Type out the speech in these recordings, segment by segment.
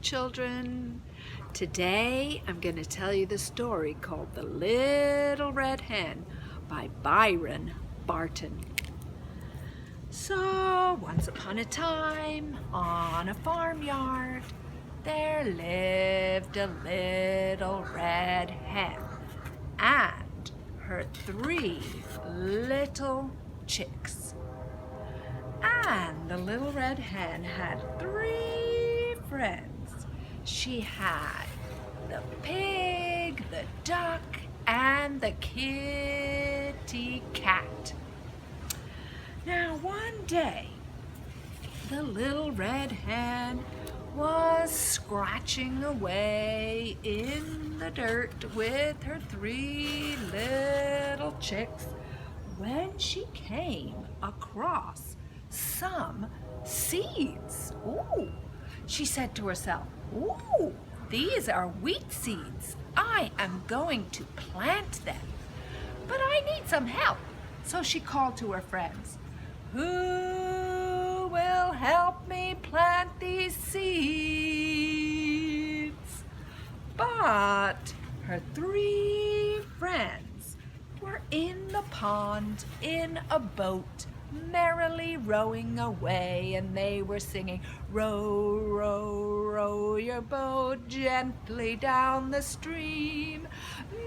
children. Today I'm going to tell you the story called The Little Red Hen by Byron, Barton. So, once upon a time, on a farmyard, there lived a little red hen and her 3 little chicks. And the little red hen had 3 friends. She had the pig, the duck, and the kitty cat. Now one day, the little red hen was scratching away in the dirt with her 3 little chicks when she came across some seeds. Ooh, she said to herself, ooh, these are wheat seeds. I am going to plant them, but I need some help. So she called to her friends, who will help me plant these seeds? But her 3 friends were in the pond in a boat, merrily rowing away, and they were singing, row, row, row your boat gently down the stream.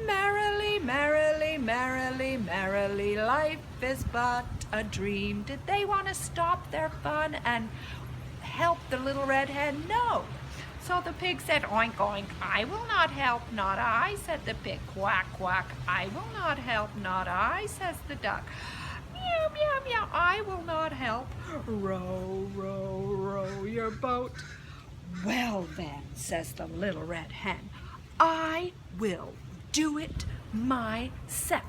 Merrily, merrily, merrily, merrily, life is but a dream. Did they want to stop their fun and help the little red hen? No. So the pig said, oink, oink, I will not help, not I, said the pig. Quack, quack, I will not help, not I, says the duck. Meow, meow, meow, I will not help. Row, row, row your boat. Well then, says the little red hen, I will do it myself.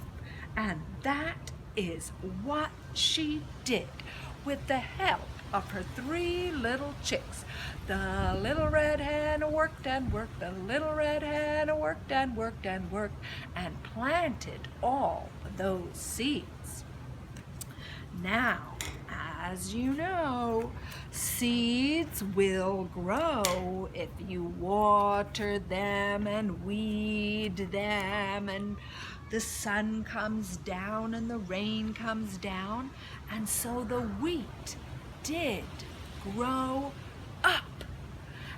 And that is what she did with the help of her 3 little chicks. The little red hen worked and worked, the little red hen worked and worked and worked, and planted all those seeds. Now, as you know, seeds will grow if you water them and weed them, and the sun comes down and the rain comes down, and so the wheat did grow up.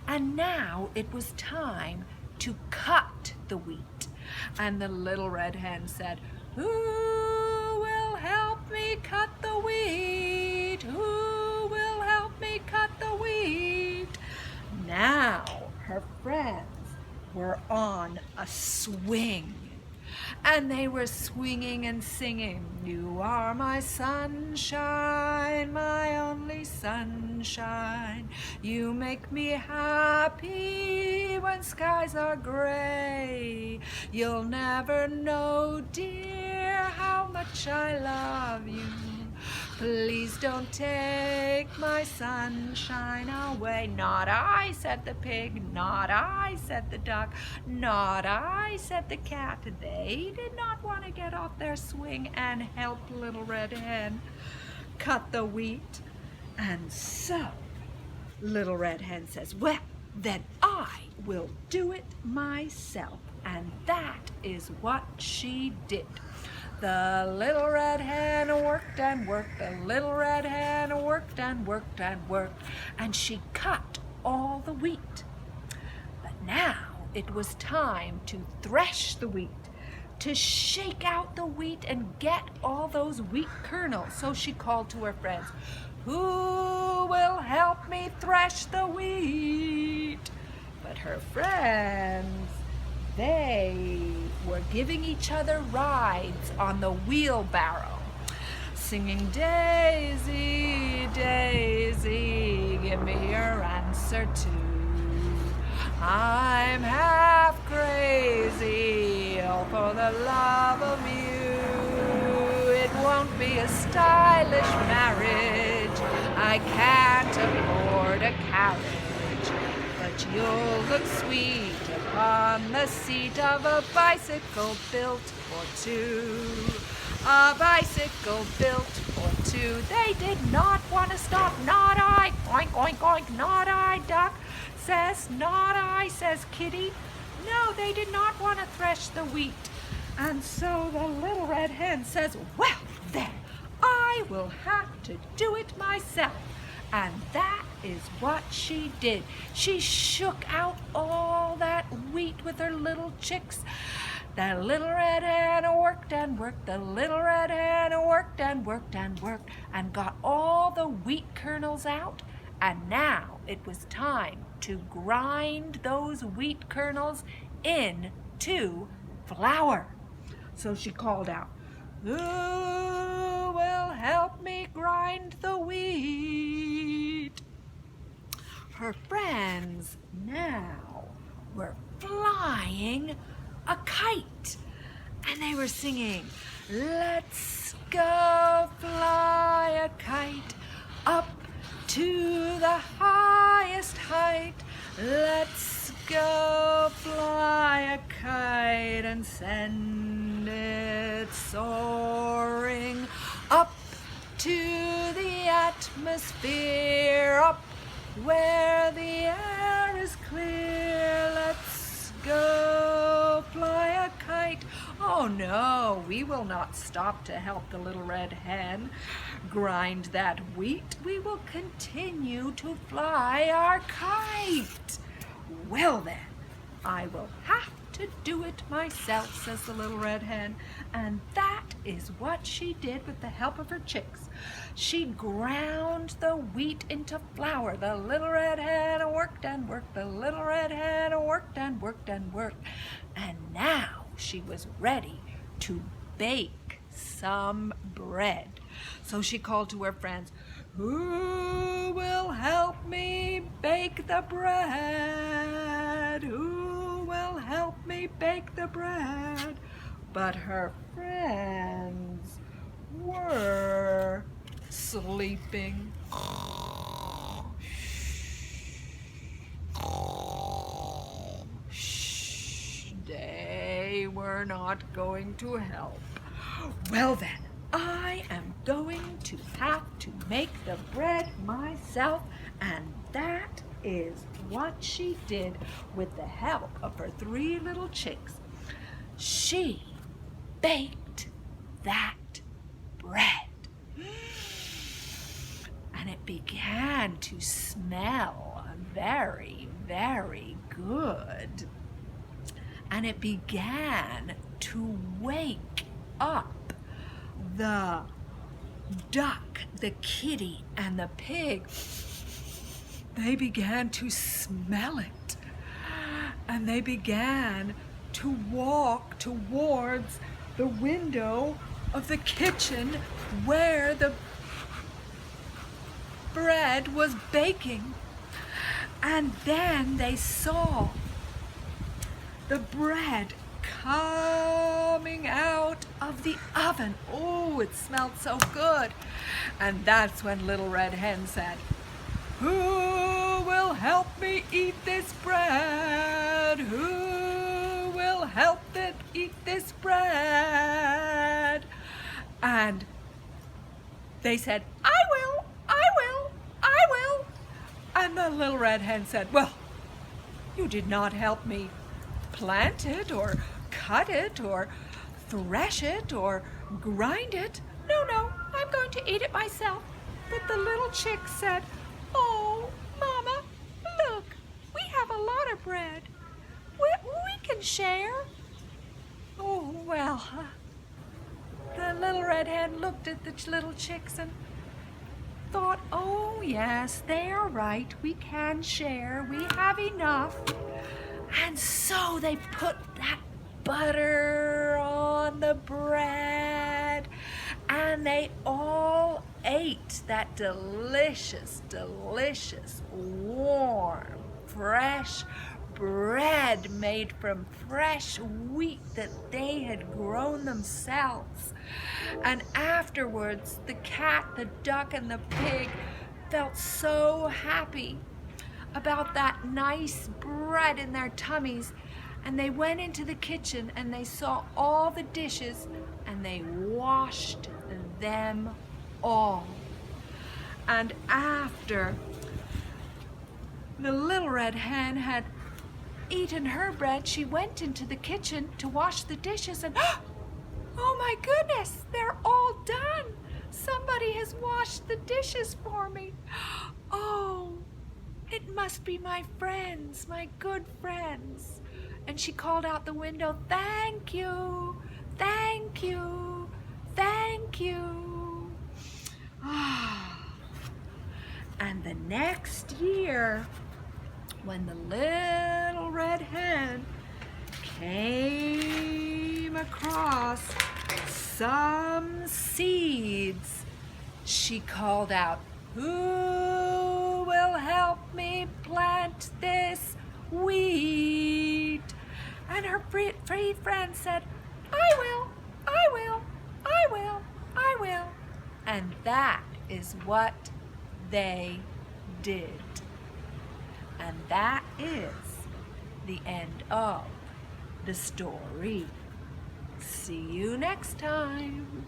And now it was time to cut the wheat. And the little red hen said, who will help me cut the wheat? Who will help me cut the wheat? Now her friends were on a swing, and they were swinging and singing, you are my sunshine, my only sunshine. You make me happy when skies are gray. You'll never know, dear, how much I love you. Please don't take my sunshine away. Not I, said the pig. Not I, said the duck. Not I, said the cat. They did not want to get off their swing and help little red hen cut the wheat. And so little red hen says, well, then I will do it myself. And that is what she did. The little red hen worked and worked, the little red hen worked and worked and worked, and she cut all the wheat. But now it was time to thresh the wheat, to shake out the wheat and get all those wheat kernels. So she called to her friends, who will help me thresh the wheat? But her friends, they were giving each other rides on the wheelbarrow, singing, Daisy, Daisy, give me your answer too. I'm half crazy, oh, for the love of you. It won't be a stylish marriage, I can't afford a carriage, but you'll look sweet upon the seat of a bicycle built for 2. A bicycle built for 2. They did not want to stop, not I, oink, oink, oink, not I, duck. princess, not I, says Kitty. No, they did not want to thresh the wheat. And so the little red hen says, well then, I will have to do it myself. And that is what she did. She shook out all that wheat with her little chicks. The little red hen worked and worked, the little red hen worked and worked and worked, and got all the wheat kernels out. And now it was time to grind those wheat kernels into flour. So she called out, who will help me grind the wheat? Her friends now were flying a kite, and they were singing, let's go fly a kite up to the highest height. Let's go fly a kite and send it soaring up to the atmosphere, up where the air is clear. Let's go fly a kite. Oh no, we will not stop to help the little red hen grind that wheat. We will continue to fly our kite. Well then, I will have to do it myself, says the little red hen. And that is what she did with the help of her chicks. She ground the wheat into flour. The little red hen worked and worked. The little red hen worked and worked and worked. And now she was ready to bake some bread. So she called to her friends, who will help me bake the bread? Who will help me bake the bread? But her friends were sleeping. They were not going to help. Well then, I am going to have to make the bread myself, and that is what she did with the help of her 3 little chicks. She baked that bread, and it began to smell very, very good, and it began to wake up the duck, the kitty, and the pig. They began to smell it, and they began to walk towards the window of the kitchen where the bread was baking. And then they saw the bread coming out of the oven. Oh, it smelled so good. And that's when Little Red Hen said, who will help me eat this bread? Who will help it eat this bread? And they said, I will, I will, I will. And the Little Red Hen said, well, you did not help me plant it or cut it or thresh it or grind it. No, no, I'm going to eat it myself. But the little chick said, oh, Mama, look, we have a lot of bread. We can share. Oh, well, the Little Red Hen looked at the little chicks and thought, oh, yes, they are right. We can share. We have enough. And so they put that butter on the bread, and they all ate that delicious, delicious, warm, fresh bread made from fresh wheat that they had grown themselves. And afterwards, the cat, the duck, and the pig felt so happy about that nice bread in their tummies, and they went into the kitchen and they saw all the dishes and they washed them all. And after the little red hen had eaten her bread, she went into the kitchen to wash the dishes and, oh my goodness, they're all done. Somebody has washed the dishes for me. Oh, it must be my friends, my good friends. And she called out the window, thank you, thank you, thank you. And the next year, when the little red hen came across some seeds, she called out, who will help me plant this wheat? And her three friends said, I will, I will, I will, I will. And that is what they did. And that is the end of the story. See you next time.